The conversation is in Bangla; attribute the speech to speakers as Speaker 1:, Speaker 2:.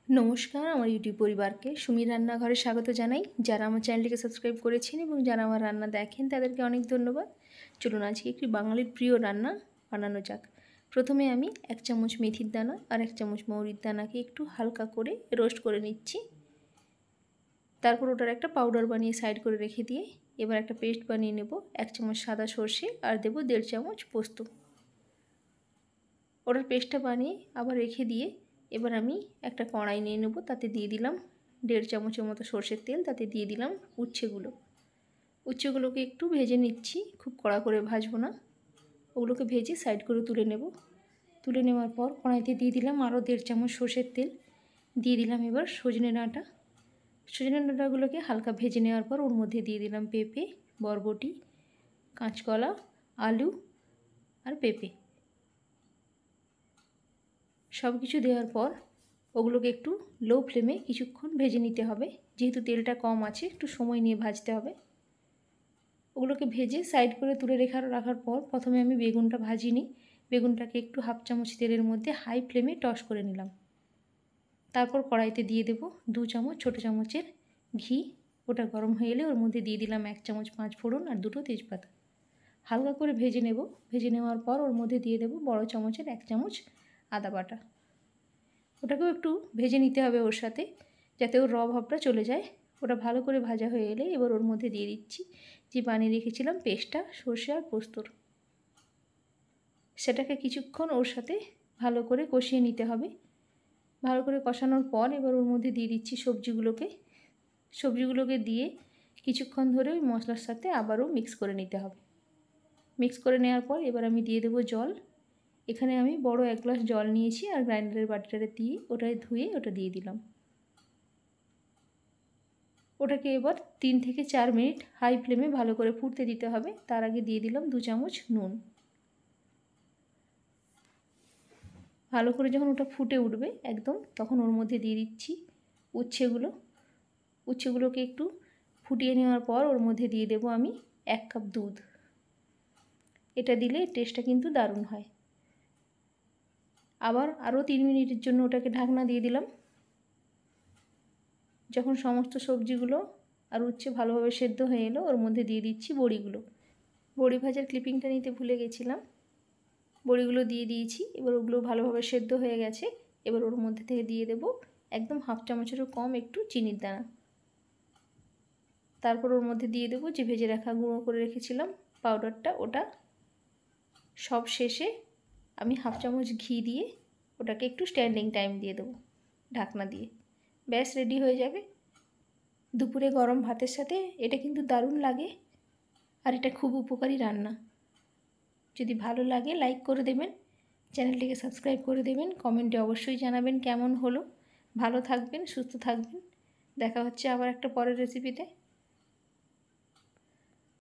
Speaker 1: নমস্কার, আমার ইউটিউব পরিবারকে সুমির রান্নাঘরে স্বাগত জানাই। যারা আমার চ্যানেলটিকে সাবস্ক্রাইব করেছেন এবং যারা আমার রান্না দেখেন তাদেরকে অনেক ধন্যবাদ। চলুন আজকে একটি বাঙালির প্রিয় রান্না বানানো যাক। প্রথমে আমি 1 চামচ মেথির দানা আর 1 চামচ মৌরির দানাকে একটু হালকা করে রোস্ট করে নিচ্ছি। তারপর ওটার একটা পাউডার বানিয়ে সাইড করে রেখে দিয়ে এবার একটা পেস্ট বানিয়ে নেব। 1 চামচ সাদা সর্ষে আর দেব 1.5 চামচ পোস্ত। ওটার পেস্টটা বানিয়ে আবার রেখে দিয়ে এবার আমি একটা কড়াই নিয়ে নেব। তাতে দিয়ে দিলাম 1.5 চামচের মতো সর্ষের তেল। তাতে দিয়ে দিলাম উচ্ছেগুলোকে একটু ভেজে নিচ্ছি, খুব কড়া করে ভাজবো না। ওগুলোকে ভেজে সাইড করে তুলে নেব। তুলে নেওয়ার পর কড়াইতে দিয়ে দিলাম আরও 1.5 চামচ সর্ষের তেল। দিয়ে দিলাম এবার সজনে ডাঁটাগুলোকে হালকা ভেজে নেওয়ার পর ওর মধ্যে দিয়ে দিলাম পেঁপে, বরবটি, কাঁচকলা, আলু আর পেঁপে। সব কিছু দেওয়ার পর ওগুলোকে একটু লো ফ্লেমে কিছুক্ষণ ভেজে নিতে হবে। যেহেতু তেলটা কম আছে একটু সময় নিয়ে ভাজতে হবে। ওগুলোকে ভেজে সাইড করে তুলে রাখার পর প্রথমে আমি বেগুনটা ভাজিনি। বেগুনটাকে একটু 1/2 চামচ তেলের মধ্যে হাই ফ্লেমে টস করে নিলাম। তারপর কড়াইতে দিয়ে দেব 2 চামচ ছোটো চামচের ঘি। ওটা গরম হয়ে এলে ওর মধ্যে দিয়ে দিলাম 1 চামচ 5 ফোড়ন আর 2টো তেজপাতা। হালকা করে ভেজে নেব। ভেজে নেওয়ার পর ওর মধ্যে দিয়ে দেব বড় চামচের 1 চামচ আদা বাটা। ওটাকেও একটু ভেজে নিতে হবে ওর সাথে, যাতে ওর ভাবটা চলে যায়। ওটা ভালো করে ভাজা হয়ে এলে এবার ওর মধ্যে দিয়ে দিচ্ছি যে বানিয়ে রেখেছিলাম পেস্টটা সর্ষে আর পোস্তর। সেটাকে কিছুক্ষণ ওর সাথে ভালো করে কষিয়ে নিতে হবে। ভালো করে কষানোর পর এবার ওর মধ্যে দিয়ে দিচ্ছি সবজিগুলোকে দিয়ে কিছুক্ষণ ধরে ওই মশলার সাথে আবারও মিক্স করে নিতে হবে। মিক্স করে নেওয়ার পর এবার আমি দিয়ে দেবো জল। এখানে আমি বড় 1 গ্লাস জল নিয়েছি আর গ্রাইন্ডারের বাটিটাতে দিয়ে ওটায় ধুয়ে ওটা দিয়ে দিলাম। ওটাকে এবার 3 থেকে 4 মিনিট হাই ফ্লেমে ভালো করে ফুটতে দিতে হবে। তার আগে দিয়ে দিলাম 2 চামচ নুন। ভালো করে যখন ওটা ফুটে উঠবে একদম, তখন ওর মধ্যে দিয়ে দিচ্ছি উচ্ছেগুলোকে একটু ফুটিয়ে নেওয়ার পর ওর মধ্যে দিয়ে দেব আমি 1 কাপ দুধ। এটা দিলে টেস্টটা কিন্তু দারুণ হয়। আবার আরও 3 মিনিটের জন্য ওটাকে ঢাকনা দিয়ে দিলাম। যখন সমস্ত সবজিগুলো আর উচ্ছে ভালোভাবে সেদ্ধ হয়ে এলো ওর মধ্যে দিয়ে দিচ্ছি বড়ি ভাজার ক্লিপিংটা নিতে ভুলে গেছিলাম। বড়িগুলো দিয়ে দিয়েছি। এবার ওগুলো ভালোভাবে সেদ্ধ হয়ে গেছে। এবার ওর মধ্যে থেকে দিয়ে দেব একদম 1/2 চামচেরও কম একটু চিনির দানা। তারপর ওর মধ্যে দিয়ে দেবো যে ভেজে রাখা গুঁড়ো করে রেখেছিলাম পাউডারটা, ওটা। সব শেষে আমি 1/2 চামচ ঘি দিয়ে ওটাকে একটু স্ট্যান্ডিং টাইম দিয়ে দেবো ঢাকনা দিয়ে। ব্যাস রেডি হয়ে যাবে। দুপুরে গরম ভাতের সাথে এটা কিন্তু দারুণ লাগে আর এটা খুব উপকারী রান্না। যদি ভালো লাগে লাইক করে দেবেন, চ্যানেলটিকে সাবস্ক্রাইব করে দেবেন, কমেন্টে অবশ্যই জানাবেন কেমন হলো। ভালো থাকবেন, সুস্থ থাকবেন। দেখা হচ্ছে আবার একটা পরের রেসিপিতে।